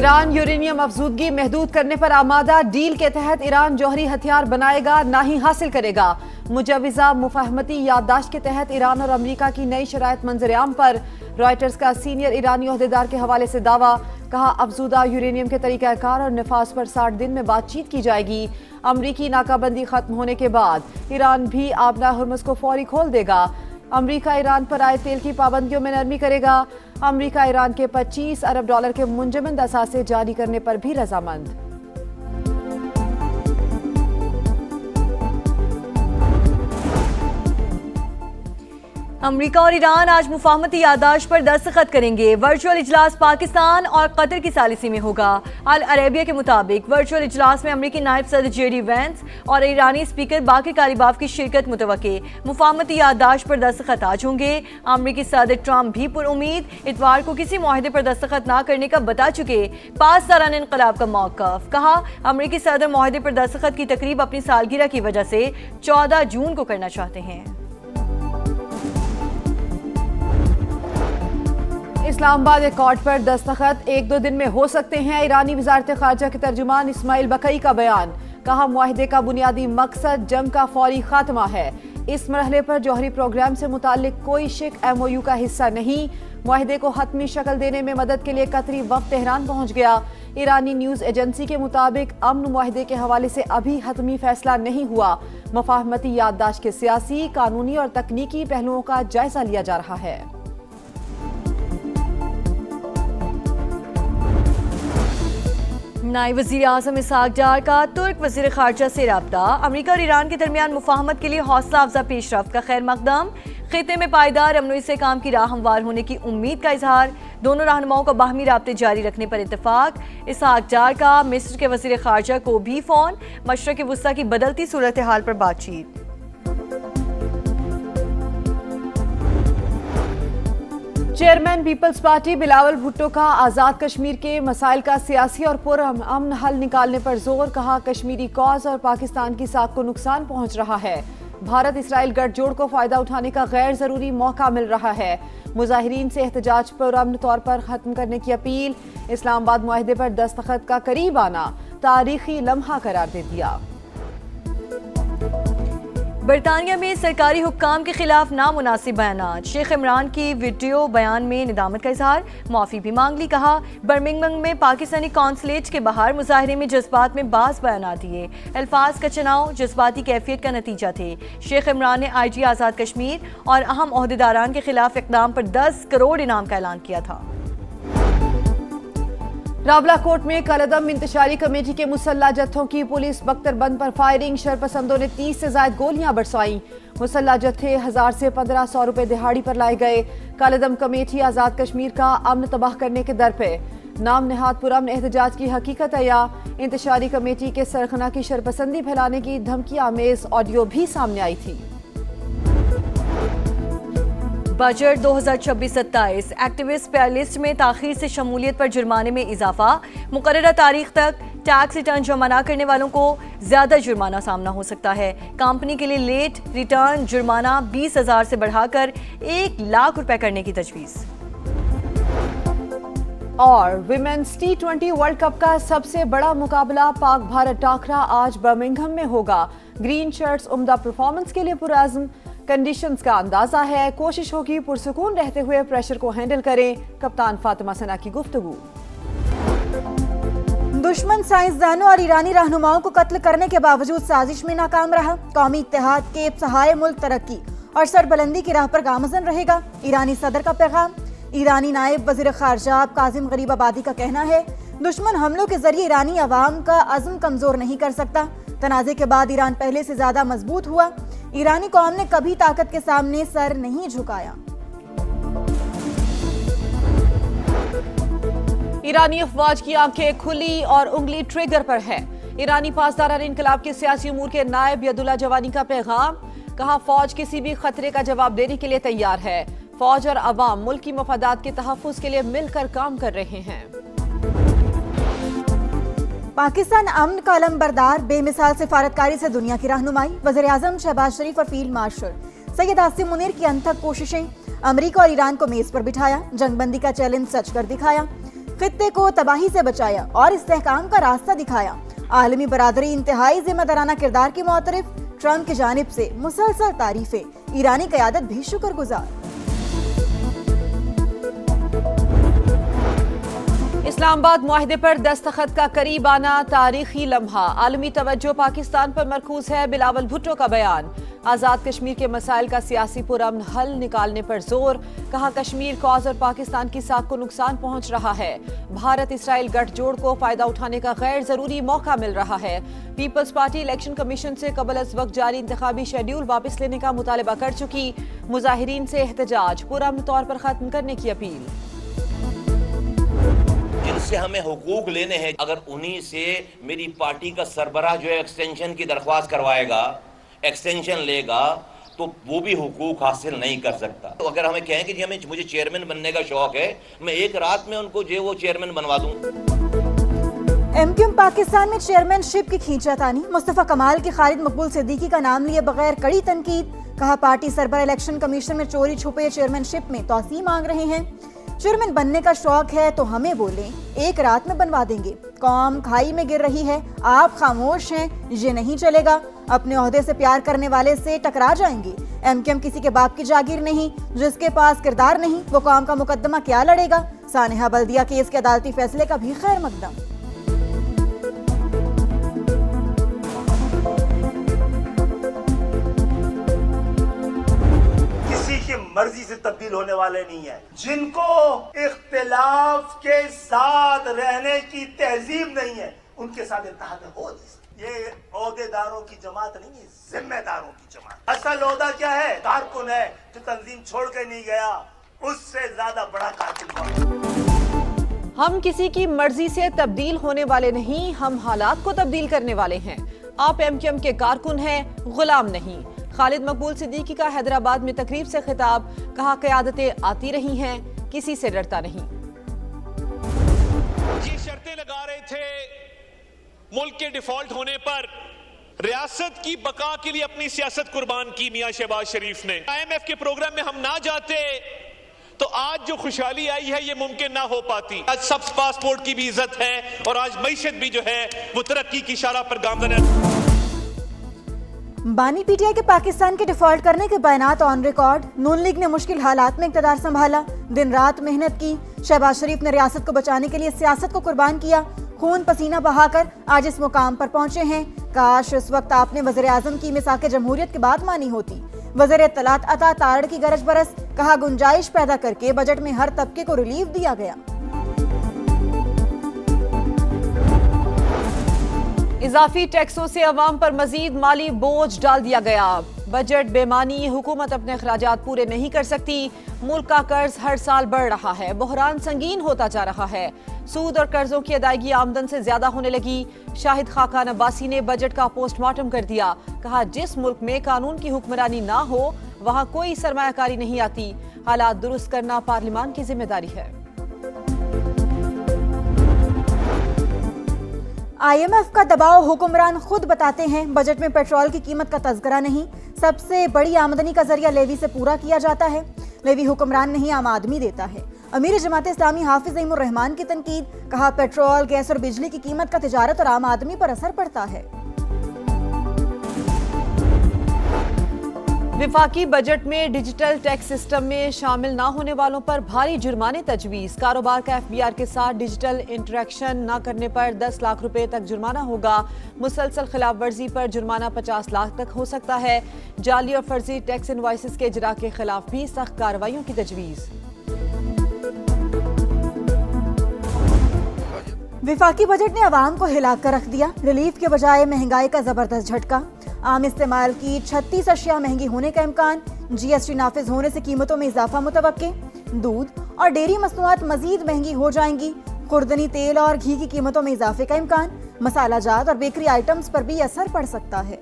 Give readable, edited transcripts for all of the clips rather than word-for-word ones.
Iran uranium अफजूदगी महदूद करने पर आमादा। डील के तहत ईरान जौहरी हथियार बनाएगा ना ही हासिल करेगा। मुजवजा मुफाहमती याददाश्त के तहत ईरान और अमरीका की नई शराइत मंजर-ए-आम पर रॉयटर्स का सीनियर ईरानी ओहदेदार के हवाले से दावा। कहा, अफजूदा यूरेनियम के तरीकाकार और नफाज पर 60 दिन में बातचीत की जाएगी। अमरीकी नाकाबंदी खत्म होने के बाद ईरान भी आबना हुर्मुज़ को फौरी खोल देगा। अमरीका ईरान पर आए तेल की पाबंदियों में नरमी करेगा। अमरीका ईरान के $25 अरब के मुंजमद असासे जारी करने पर भी रजामंद। अमरीका और ईरान आज मुफाहमती याददाश्त पर दस्तखत करेंगे। वर्चुअल इजलास पाकिस्तान और कतर की सालिसी में होगा। अल अरेबिया के मुताबिक वर्चुअल इजलास में अमरीकी नायब सदर जेडी वेंस और ईरानी स्पीकर बाकी कालिबाफ की शिरकत मुतवक्के। मुफाहमती याददाश्त पर दस्तखत आज होंगे। अमरीकी सदर ट्रंप भी पुरुम्मीद इतवार को किसी मुआहदे पर दस्तखत न करने का बता चुके। 5 सालाना इनकलाब का मौक़िफ़। कहा, अमरीकी सदर मुआहदे पर दस्तखत की तकरीब अपनी सालगिरह की वजह से 14 जून को करना चाहते हैं। इस्लामाबाद एकॉर्ड पर दस्तखत 1-2 दिन में हो सकते हैं। ईरानी वज़ारत ख़ारजा के तर्जुमान इस्माइल बकई का बयान। कहा, मुआहदे का बुनियादी मकसद जंग का फौरी खात्मा है। इस मरहले पर जौहरी प्रोग्राम से मुताल्लिक कोई शिक MOU का हिस्सा नहीं। मुआहदे को हतमी शक्ल देने में मदद के लिए कतरी वफ़द तेहरान पहुंच गया। ईरानी न्यूज़ एजेंसी के मुताबिक अमन मुआहदे के हवाले से अभी हतमी फैसला नहीं हुआ। मुफाहमती याददाश्त के सियासी, कानूनी और तकनीकी पहलुओं का जायजा लिया जा रहा है। नायब वज़ीर आज़म इसहाक डार का तुर्क वज़ीर ख़ारजा से रब्ता। अमरीका और ईरान के दरमियान मुफाहमत के लिए हौसला अफजा पेशरफ्त का खैर मकदम। खित्ते में पायदार अमन इस्तेहकाम की राह हमवार होने की उम्मीद का इजहार। दोनों रहनुमाओं का बाहमी राब्ते जारी रखने पर इत्तेफाक। इसहाक डार का मिस्र के वज़ीर ख़ारजा को भी फ़ोन। मशरक़ वुस्ता की बदलती सूरत हाल पर बातचीत। Chairman people's party Bilawal Bhutto का आज़ाद कश्मीर के मसाइल का सियासी और पुरअमन हल निकालने पर जोर। कहा, कश्मीरी कॉज और पाकिस्तान की साख को नुकसान पहुंच रहा है। भारत इसराइल गठजोड़ को फायदा उठाने का गैर जरूरी मौका मिल रहा है। मुजाहिरीन से एहतजाज पुरअमन तौर पर खत्म करने की अपील। इस्लामाबाद मुआहदे पर दस्तखत का करीब आना तारीखी लम्हा करार दे दिया। बरतानिया में सरकारी हुक्काम के खिलाफ नामुनासिब बयान। शेख इमरान की वीडियो बयान में निदामत का इजहार, माफ़ी भी मांग ली। कहा, बर्मिंघम में पाकिस्तानी कॉन्सुलेट के बाहर मुजाहरे में जज्बात में बाज़ बयान दिए। अल्फाज का चुनाव जज्बाती कैफियत का नतीजा थे। शेख इमरान ने IG आज़ाद कश्मीर और अहम ओहदेदारान के खिलाफ इक़दाम पर 10 करोड़ इनाम का ऐलान किया था। रावलाकोट में कलअदम इंतशारी कमेटी के मुसल्ला जत्थों की पुलिस बख्तरबंद पर फायरिंग। शरपसंदों ने 30 से ज्यादा गोलियां बरसाई। मुसल्ला जत्थे 1000 से 1500 रुपए दिहाड़ी पर लाए गए। कलअदम कमेटी आज़ाद कश्मीर का अमन तबाह करने के दर पे। नाम नहाद पुरअमन एहतजाज की हकीकत है या इंतशारी कमेटी के सरखना की शरपसंदी फैलाने की धमकी आमेज ऑडियो भी सामने आई थी। बजट 2026-27 एक्टिविस्ट पे लिस्ट में ताखीर से शमूलियत पर जुर्माने में इजाफा। मुकर्ररा तारीख तक टैक्स रिटर्न जमा न करने वालों को ज्यादा जुर्माना सामना हो सकता है। कंपनी के लिए लेट रिटर्न जुर्माना 20,000 से बढ़ाकर 1 लाख रुपए करने की तजवीज़। और विमेंस T20 वर्ल्ड कप का सबसे बड़ा मुकाबला पाक भारत टाकरा आज बर्मिंघम में होगा। ग्रीन शर्ट्स उम्दा परफॉर्मेंस के लिए पुरअज़्म। कंडीशंस का अंदाजा है। कोशिश होगी पुरसुकून रहते हुए प्रेशर को हैंडल करें। कप्तान फातिमा सना की गुफ्तगू। दुश्मन साइंसदानों और ईरानी रहनुमाओं को कत्ल करने के बावजूद साजिश में नाकाम रहा। कौमी इत्तेहाद के सहाय मुल्क तरक्की और सरबलंदी की राह पर गामजन रहेगा। ईरानी सदर का पैगाम। ईरानी नायब वज़ीर ख़ारजा कासिम गरीबाबादी का कहना है, दुश्मन हमलों के जरिए ईरानी अवाम का अज़्म कमजोर नहीं कर सकता। तनाज़े के बाद ईरान पहले से ज्यादा मजबूत हुआ। ईरानी कौम ने कभी ताकत के सामने सर नहीं झुकाया। ईरानी अफवाज की आंखें खुली और उंगली ट्रिगर पर है। ईरानी पासदारान इनकलाब के सियासी उमूर के नायब यदुल्ला जवानी का पैगाम। कहा, फौज किसी भी खतरे का जवाब देने के लिए तैयार है। फौज और अवाम मुल्क की मफादात के तहफ़्फ़ुज़ के लिए मिलकर काम कर रहे हैं। पाकिस्तान अमन का अलमबरदार, बेमिसाल सिफारतकारी से दुनिया की रहनुमाई। वज़ीर आज़म शहबाज शरीफ और फील्ड मार्शल सैयद आसिम मुनीर की अनथक कोशिशें। अमरीका और ईरान को मेज पर बिठाया, जंगबंदी का चैलेंज सच कर दिखाया। खित्ते को तबाही से बचाया और इस्तेहकाम का रास्ता दिखाया। आलमी बरादरी इंतहाई जिम्मेदाराना किरदार की मुतरफ, ट्रंप की जानिब से मुसलसल तारीफें, ईरानी क़यादत भी शुक्रगुजार। इस्लामाबाद मुआहदे पर दस्तखत का करीब आना तारीखी लम्हा, आलमी तवज्जो पाकिस्तान पर मरकूज है। बिलावल भुट्टो का बयान, आज़ाद कश्मीर के मसाइल का सियासी पुरअमन हल निकालने पर जोर, कहा कश्मीर कॉज और पाकिस्तान की साख को नुकसान पहुंच रहा है। भारत इसराइल गठजोड़ को फायदा उठाने का गैर जरूरी मौका मिल रहा है। पीपल्स पार्टी इलेक्शन कमीशन से कबल अज वक्त जारी इंतखाबी शेड्यूल वापस लेने का मुतालबा कर चुकी। मुजाहिरीन से एहतजाज, पुरअमन तौर पर खत्म करने की अपील। जिनसे हमें हुकूक लेने हैं, अगर उन्हीं से मेरी पार्टी का सरबराह जो है एक्सटेंशन की दरख्वास्त करवाएगा, एक्सटेंशन लेगा, तो वो भी हुकूक हासिल नहीं कर सकता। तो अगर हमें कहें कि जी मुझे चेयरमैन बनने का शौक है, मैं एक रात में उनको जो वो चेयरमैन बनवा दूं। एमक्यूएम पाकिस्तान में चेयरमैनशिप की खींचातानी, मुस्तफा कमाल के खालिद मकबूल सिद्दीकी का नाम लिए बगैर कड़ी तनकीद, कहा पार्टी सरबराह इलेक्शन कमीशन में चोरी छुपे चेयरमैनशिप में तौसीह मांग रहे हैं। चेयरमैन बनने का शौक है तो हमें बोलें, एक रात में बनवा देंगे। कौम खाई में गिर रही है, आप खामोश हैं, ये नहीं चलेगा। अपने ओहदे से प्यार करने वाले से टकरा जाएंगे। एमक्यूएम किसी के बाप की जागीर नहीं, जिसके पास किरदार नहीं वो कौम का मुकदमा क्या लड़ेगा। सानिहा बल्दिया केस के अदालती फैसले का भी खैर मकदम। मर्जी से तब्दील होने वाले नहीं है। जिनको इख्तिलाफ के साथ रहने की तहजीब नहीं है, उनके साथ इत्तेहाद हो नहीं सकता। ये ओहदेदारों की जमात नहीं है, जिम्मेदारों की जमात। असल ओहदा क्या है? कारकुन है जो तंजीम छोड़ के नहीं गया, उससे ज्यादा बड़ा कारकुन कौन है? हम किसी की मर्जी से तब्दील होने वाले नहीं, हम हालात को तब्दील करने वाले हैं। आप एमक्यूएम के कारकुन हैं, गुलाम नहीं। खालिद मकबूल सिद्दीकी का हैदराबाद में तकरीब से खिताब, कहा क़यादतें आती रही हैं, किसी से डरता नहीं। ये शर्तें लगा रहे थे मुल्क के डिफॉल्ट होने पर, रियासत की बका के लिए अपनी सियासत कुर्बान की मियां शहबाज शरीफ ने। IMF के प्रोग्राम में हम ना जाते तो आज जो खुशहाली आई है ये मुमकिन ना हो पाती। आज सब पासपोर्ट की भी इज्जत है और आज मईशत भी जो है वो तरक्की की शारा पर गामजन है। बानी पीटीआई के पाकिस्तान के डिफॉल्ट करने के बयानात ऑन रिकॉर्ड। नून लीग ने मुश्किल हालात में इक़्तिदार संभाला, दिन रात मेहनत की। शहबाज शरीफ ने रियासत को बचाने के लिए सियासत को कुर्बान किया, खून पसीना बहाकर आज इस मुकाम पर पहुंचे हैं। काश इस वक्त आपने वज़ीर आज़म की मिसाक जमहूरियत की बात मानी होती। वज़ीर इत्तलात अता तारड़ की गरज बरस, कहा गुंजाइश पैदा करके बजट में हर तबके को रिलीफ दिया गया। इजाफी टैक्सों से अवाम पर मजीद माली बोझ डाल दिया गया। बजट बेमानी, हुकूमत अपने अखराजात पूरे नहीं कर सकती। मुल्क का कर्ज हर साल बढ़ रहा है, बहरान संगीन होता जा रहा है। सूद और कर्जों की अदायगी आमदन से ज्यादा होने लगी। शाहिद खाकान अब्बासी ने बजट का पोस्टमार्टम कर दिया, कहा जिस मुल्क में कानून की हुक्मरानी ना हो वहाँ कोई सरमायाकारी नहीं आती। हालात दुरुस्त करना पार्लियामान की जिम्मेदारी है। IMF का दबाव हुक्मरान खुद बताते हैं। बजट में पेट्रोल की कीमत का तज़किरा नहीं, सबसे बड़ी आमदनी का जरिया लेवी से पूरा किया जाता है। लेवी हुक्मरान नहीं आम आदमी देता है। अमीर जमात इस्लामी हाफिज ज़ईमुर रहमान की तनकीद, कहा पेट्रोल, गैस और बिजली की कीमत का तिजारत और आम आदमी पर असर पड़ता है। विफाकी बजट में डिजिटल टैक्स सिस्टम में शामिल ना होने वालों पर भारी जुर्माने तजवीज़। कारोबार का FBR के साथ डिजिटल इंटरेक्शन न करने पर 10 लाख रुपए तक जुर्माना होगा। मुसलसल खिलाफ वर्जी पर जुर्माना 50 लाख तक हो सकता है। जाली और फर्जी टैक्स इनवॉइसेस के इजरा के खिलाफ भी सख्त कार्रवाइयों की तजवीज़। विफाकी बजट ने अवाम को हिलाकर रख दिया। रिलीफ के बजाय महंगाई का जबरदस्त झटका। आम इस्तेमाल की 36 अशिया महंगी होने का इम्कान। GST नाफिज होने से कीमतों में इजाफा मुतवक्के। दूध और डेयरी मसनूआत मजीद महंगी हो जाएंगी। खुर्दनी तेल और घी की कीमतों में इजाफे का इम्कान। मसाला जात और बेकरी आइटम्स पर भी असर पड़ सकता है।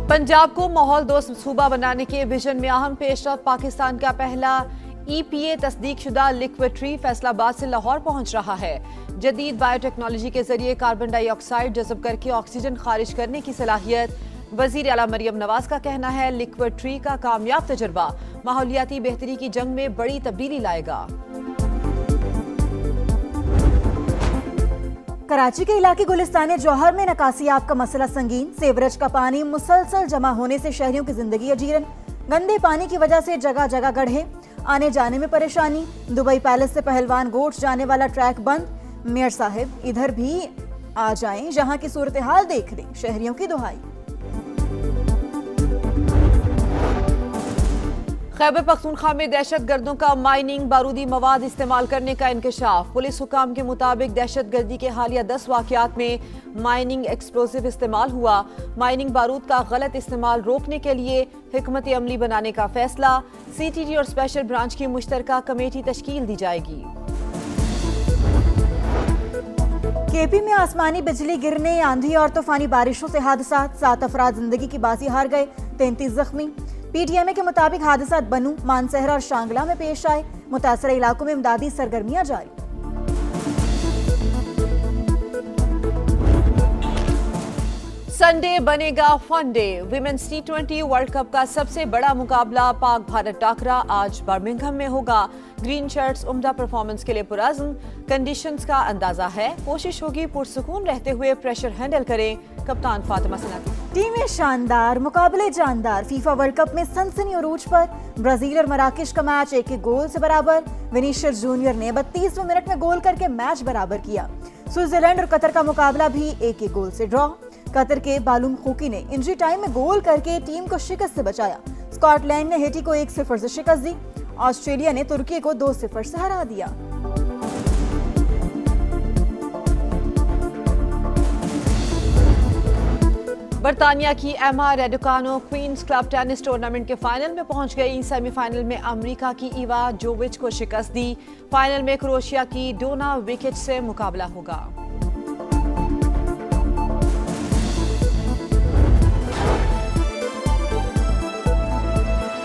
पंजाब को माहौल दोस्त सूबा बनाने के विजन में अहम पेशरफ। पाकिस्तान का पहला EPA तस्दीक शुदा लिक्विड ट्री फैसलाबाद से लाहौर पहुंच रहा है। जदीद बायोटेक्नोलॉजी के जरिए कार्बन डाइऑक्साइड जज़ब करके ऑक्सीजन खारिज करने की सलाहियत। वजीर आला मरियम नवाज का कहना है लिक्विड ट्री का कामयाब तजुर्बा माहौलियाती बेहतरी की जंग में बड़ी तब्दीली लाएगा। कराची के इलाके गुलिस्तान जौहर में नकासियाब का मसला संगीन। सेवरेज का पानी मुसलसल जमा होने से शहरियों की जिंदगी अजीरन। गंदे पानी की वजह से जगह जगह गड्ढे, आने जाने में परेशानी। दुबई पैलेस से पहलवान गोट जाने वाला ट्रैक बंद। मेयर साहब इधर भी आ जाएं, जहां की सूरत हाल देख लें, शहरियों की दुहाई। खैबर पख्तूनख्वा में दहशत गर्दों का माइनिंग बारूदी मवाद इस्तेमाल करने का इंकशाफ। पुलिस हुकाम के मुताबिक दहशत गर्दी के हालिया 10 वाकयात में माइनिंग एक्सप्लोसिव इस्तेमाल हुआ। माइनिंग बारूद का गलत इस्तेमाल रोकने के लिए हिकमत अमली बनाने का फैसला। CTT और स्पेशल ब्रांच की मुश्तरका कमेटी तश्कील दी जाएगी। केपी में आसमानी बिजली गिरने, आंधी और तूफानी बारिशों से हादसा। 7 अफराद जिंदगी की बाजी हार गए, 33 जख्मी। PTMA के मुताबिक हादसा बनू, मानसहरा और शांगला में पेश आए। मुतासरा इलाकों में इमदादी सरगर्मियां जारी। संडे बनेगा fun day. Women's T20 world cup का सबसे बड़ा मुकाबला पाक भारत टाकरा आज बर्मिंघम में होगा। ग्रीन शर्ट्स उम्दा परफॉर्मेंस के लिए पुरअज़्म। कंडीशंस का अंदाजा है, कोशिश होगी पुरसुकून रहते हुए प्रेशर हैंडल करें कप्तान फातिमा सनाती। टीमें शानदार, मुकाबले जानदार। फीफा वर्ल्ड कप में सनसनी उरूज पर। ब्राजील और मराकेश का मैच 1-1 गोल से बराबर। विनीशियस जूनियर ने 32वें मिनट में गोल करके मैच बराबर किया। स्विट्जरलैंड और कतर का मुकाबला भी 1-1 गोल से ड्रॉ। कतर के बालूम खुकी ने इंजरी टाइम में गोल करके टीम को शिकस्त से बचाया। स्कॉटलैंड ने हेटी को 1-0 से शिकस्त दी। ऑस्ट्रेलिया ने तुर्की को 2-0 से हरा दिया। बरतानिया की एमा रेडुकानो क्वींस क्लब टेनिस टूर्नामेंट के फाइनल में पहुंच गई। सेमीफाइनल में अमेरिका की इवा जोविच को शिकस्त दी। फाइनल में क्रोएशिया की डोना विकेट से मुकाबला होगा।